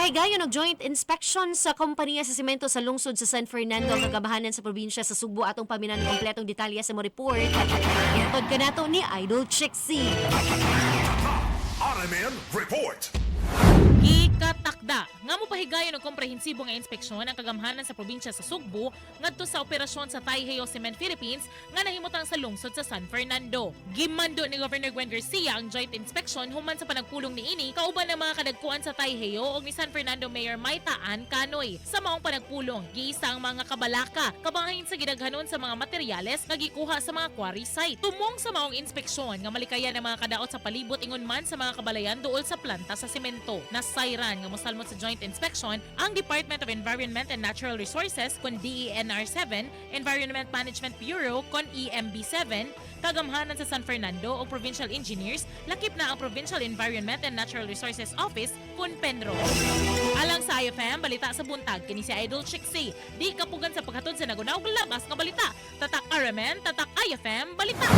Pagpahigayon og joint inspection sa kompanya sa Semento sa Lungsod sa San Fernando ang KAGAMHANAN sa probinsya sa SUGBO atong paminan kompletong detalye sa mo report. Itod ka nato ni Idol Chixie. RMN Report. Ikatakda nga mopahigayon og komprehensibong nga inspeksyon ang KAGAMHANAN sa probinsya sa SUGBO ngadto sa operasyon sa Pagpahigayon Cement Philippines nga nahimutang sa lungsod sa San Fernando. Gimando ni Governor Gwen Garcia ang joint inspection human sa panagpulong niini kauban ng mga kadagkuan sa Pagpahigayon og ni San Fernando Mayor Maytaan Canoy. Sa maong panagpulong, giisa ang mga kabalaka kabahin sa gidaghanon sa mga materyales nga gikuha sa mga quarry site. Tumong sa maong inspeksyon nga malikayan ang mga kadaot sa palibot ingon man sa mga kabalayan duol sa planta sa semento. Nasayran nga mosalmot sa joint inspection ang Department of Environment and Natural Resources kon DENR7, Environment Management Bureau kon EMB7, KAGAMHANAN sa San Fernando o Provincial Engineers, lakip na ang Provincial Environment and Natural Resources Office kun Penro. Alang sa IFM, balita sa buntag kini si Idol Chixie. Di kapugan sa paghatod sa nagunaw labas nga balita. Tatak RMN, tatak IFM, balita.